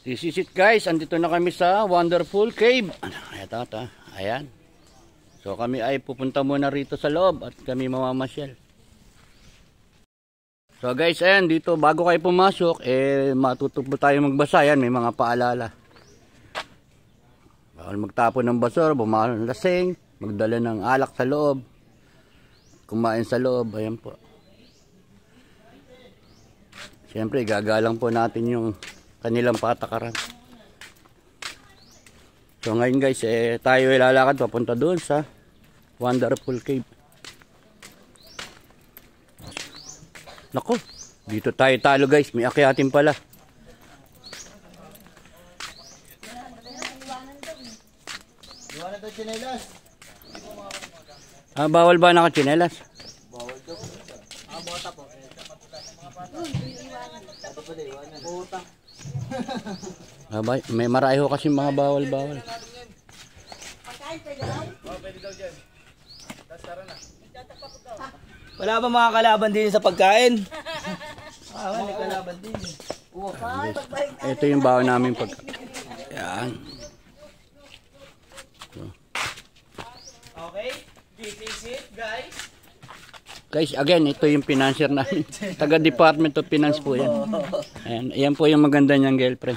This is it guys, andito na kami sa Wonderful Cave. Ito. Ayan. So kami ay pupunta muna rito sa loob at kami mamamasyal. So guys, ayan dito bago kayo pumasok, matutupo tayo magbasa. Ayan, may mga paalala. Bawal magtapon ng basura, bumawal ng lasing, magdala ng alak sa loob, kumain sa loob. Ayan po. Siyempre gagalang po natin yung kanilang patakaran. So ngayon guys, tayo ilalakad papunta doon sa Wonderful Cave. Nako, dito tayo talo guys, may akyatin pala. Iwanan daw tsinelas. Bawal ba naka-tsinelas? Bawal daw. Bota po. Bota. May marayo kasi mga bawal-bawal. Wala ba mga kalaban din sa pagkain? May kalaban din. Ito yung bawal namin pag... Yan. Okay, this is it guys. Guys, again, ito yung financier namin. Taga Department of Finance po yan. Ayan, yan po yung maganda niyang girlfriend.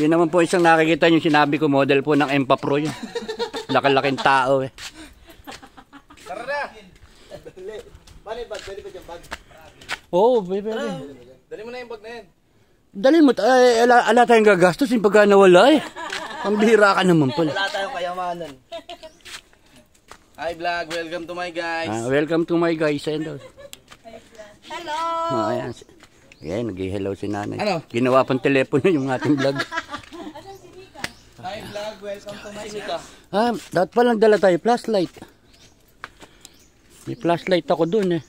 Yun naman po isang nakikita yung sinabi ko, model po ng Empa Pro yun. Laki-laking tao eh. Tara na! Paano yung bag? Pwede ba yung bag? Oo, pwede. Dali mo na yung bag na yan. Dali mo, ala tayong gagastos yung pagka nawala eh. Pambihira ka naman pala. Wala tayong kayamanan. Hi vlog, welcome to my guys. Welcome to my guys. Hello. Hello. Ayan, nag-hello si nanay. Ano? Ginawa pang telepono yung ating vlog. Hi vlog, welcome to my guys. Dapat palang dala tayo flashlight. May flashlight ako dun eh.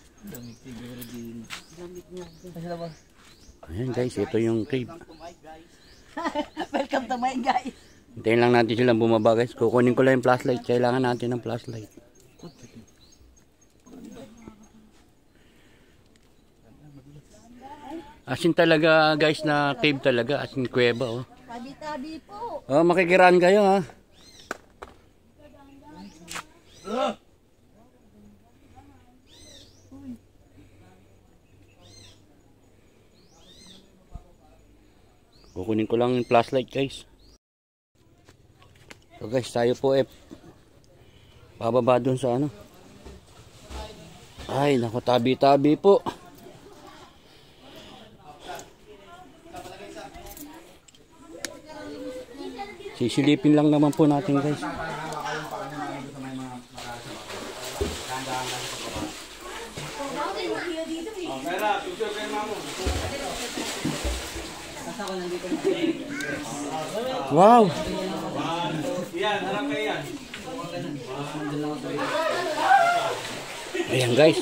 Ayan guys, ito yung cave. Welcome to my guys. Hintayin lang natin silang bumaba guys. Kukunin ko lang yung flashlight. Kailangan natin ng flashlight. Asin talaga guys na cave talaga. Asin kuweba oh. Tabi-tabi po. Oh, makikiraan kayo ha. Kukunin ko lang yung flashlight guys. So guys, tayo po bababa dun sa ano. Ay, naku, tabi-tabi po. Sisilipin lang naman po natin guys. Wow! Yan, harap kayo yan. Ayan guys.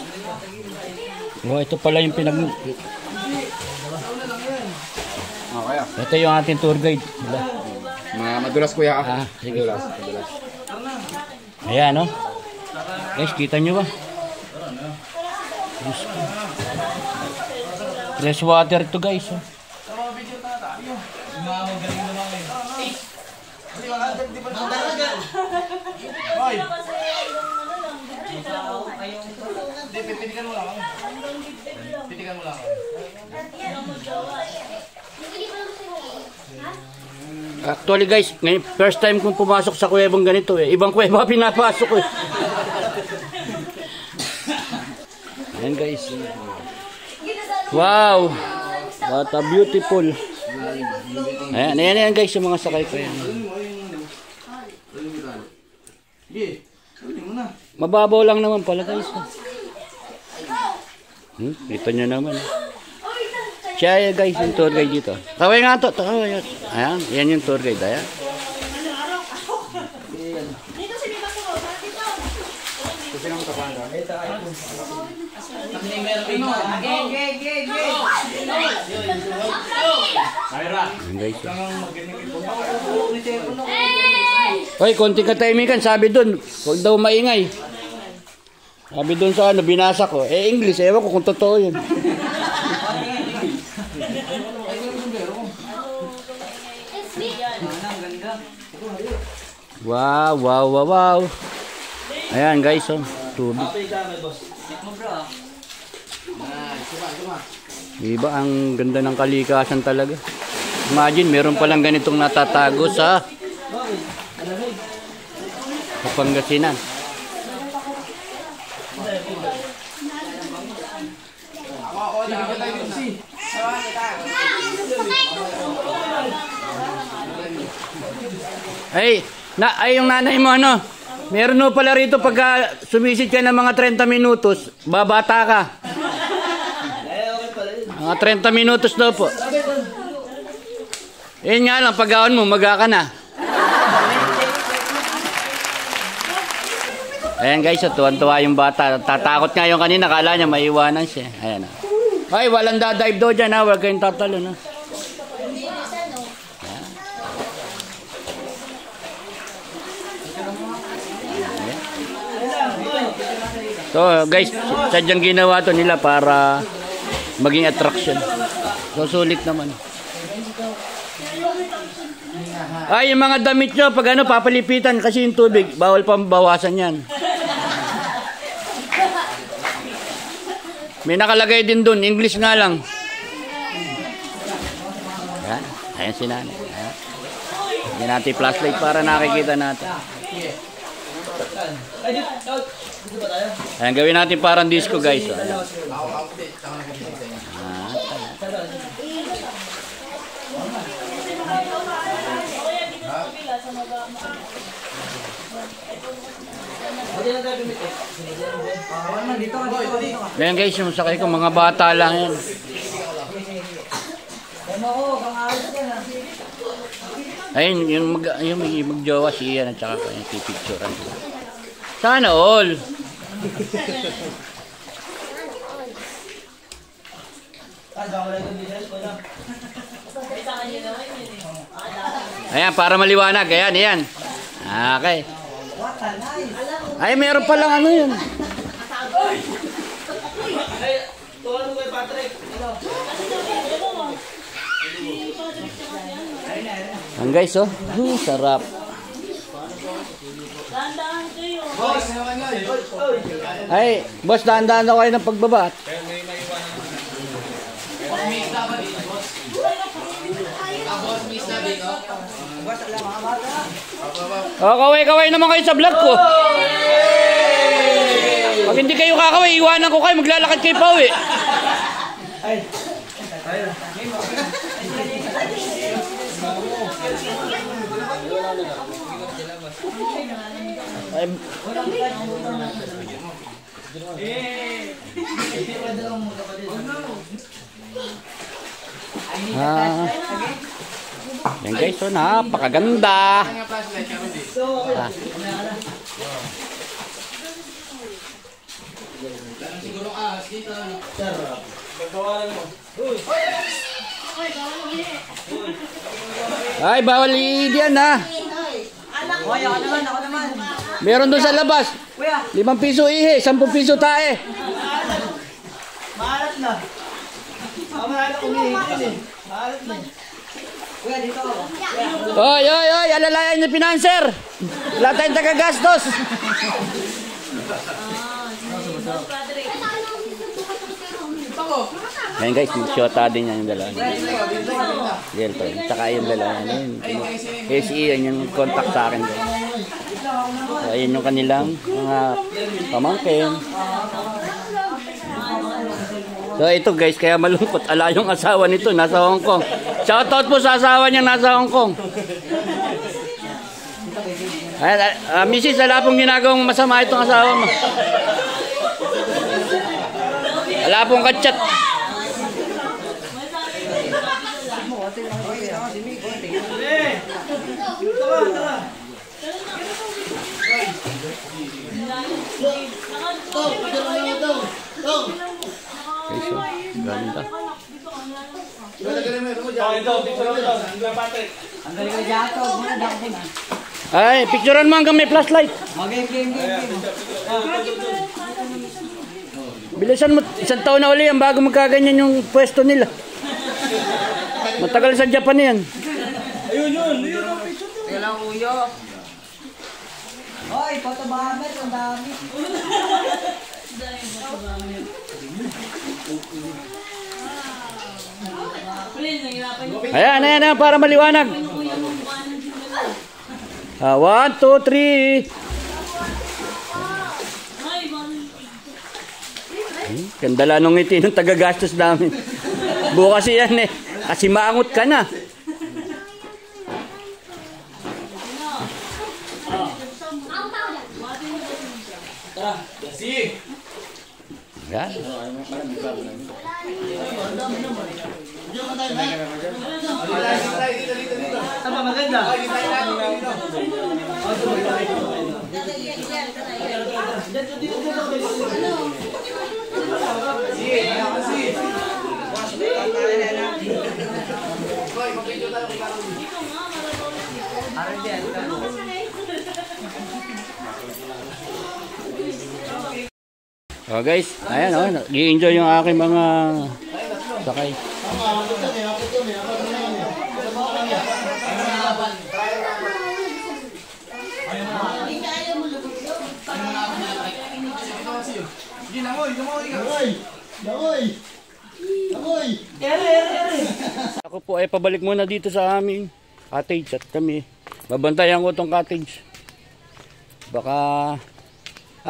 Oh, ito pala yung Ito yung ating tour guide. Madulas kuya. Sige. Ayan oh. Guys, kita nyo ba? Fresh water to guys. Oh. Hoy! Pitikan mo lang. Pitikan mo lang. Actually guys, first time kong pumasok sa kuwebang ganito eh. Ibang kuweba pinapasok eh. Ayan guys. Wow! What a beautiful. Ayan guys, yung mga sakay ko yan. Mababaw lang naman pala guys. Ito nyo naman. Siya guys, yung tour guide dito. Taway nga to. Ayan, yan yung tour guide. Ayan. Hoy, konting katahimikan, sabi dun, huwag daw maingay. Sabi dun sa ano, binasa ko. English, ewan ko kung totoo yun. Wow, wow, wow, wow. Ayan guys, oh. Tubig. Diba, ang ganda ng kalikasan talaga. Imagine, meron palang ganitong natatago sa Pangasinan. Ay, yung nanay mo ano? Meron no pala rito pagka sumisid ka ng mga 30 minutos, babata ka. Mga 30 minutos daw po. Yun nga lang, pag-aon mo, maga ka na. Ayan guys, tuwan-tuwa yung bata. Tatakot nga yung kanina, kala niya maiwanan siya. Ayan. Ay, walang dadive daw dyan ha, huwag kayong tatalon ha. So guys, sadyang ginawa to nila para maging attraction. So sulit naman. Ay, yung mga damit nyo, pag ano, papalipitan kasi yung tubig, bawal pang bawasan yan. May nakalagay din dun, English nga lang. Ayan, ayan si nanay. Ayan natin flashlight para nakikita natin. Ayan, gawin natin parang disco guys. Ayan guys, yung sakay ko, mga bata lang yan. Ayun, yung magjowa si Ian at saka yung pipicturean. Sana all. Ayan, para maliwanag. Ayan, ayan. Okay. Ay, meron palang ano yun. Ang guys, oh. Sarap. Ay, boss, dahan-dahan na kayo ng pagbabat. Oh, kaway-kaway naman kayo sa vlog ko. Pag hindi kayo kakaway, iwanan ko kayo, maglalakad kayo pa uwi. Yan guys, so napakaganda. Ay, bawal diyan ha. Meron doon sa labas. 5 piso ihe, 10 piso tae. Maalat na. Maalat umihitin eh. Maalat na. Kuya, dito ako. Oy, oy, oy, alalayan niyo financer. Wala tayong tagagastos. Ngayon guys, shota din yan yung dalawa. Girlfriend. Tsaka yung dalawa. SE, yan yung contact sa akin. So, ayun yung kanilang mga pamangkin. So ito guys, kaya malungkot. Ala yung asawa nito, nasa Hong Kong. Shoutout po sa asawa niya nasa Hong Kong. Mrs. Wala pong ginagawang masama itong asawa mo. Wala pong kachat. Ganda. Ay, picturean mo hanggang may flashlight. Bilisan mo, 1 taon na uli yan bago magkaganyan yung pwesto nila. Matagal sa Japan yan. Ayun yun ang picture. Kailang uyo. Ay, patabamet, ang dami. Ayan, ayan, ayan, para maliwanag. 1, 2, 3. Ganda nung ngiti ng tagagastos namin. Bukas yan eh. Kasi maangot ka na. Yan. Tama, maganda. Oh guys, ayan oh, nag-i-enjoy yung aking mga sakay. Ako po ay pabalik muna dito sa aming cottage at kami babantayan ko tong cottage. Baka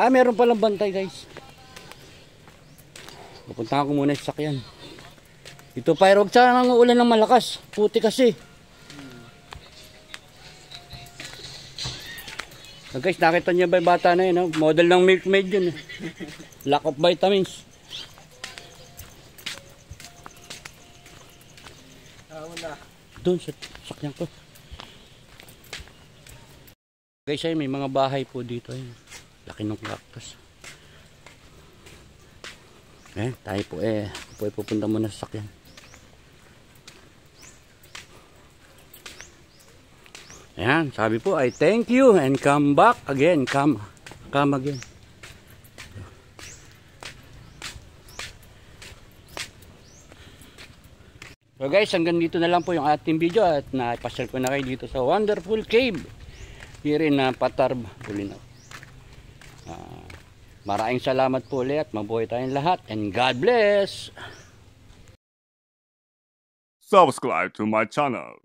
meron palang bantay guys. Pupuntahan ko muna sa sakyan. Ito pa, huwag sana ng ulan ng malakas. Puti kasi. Guys, nakita niyo ba yung bata na yun? No? Model ng milkmaid yun. Lack of vitamins. Doon sa sakyan ko. Guys, ay may mga bahay po dito. Laki ng cactus. Tayo po pupunta muna sa sakyan. Ayan, sabi po ay thank you and come back again. Come again. So guys, hanggang dito na lang po yung ating video at naipasyal ko na kayo dito sa wonderful cave here in Patarb, Bolinao. Maraming salamat po ulit at mabuhay tayong lahat and God bless! Subscribe to my channel.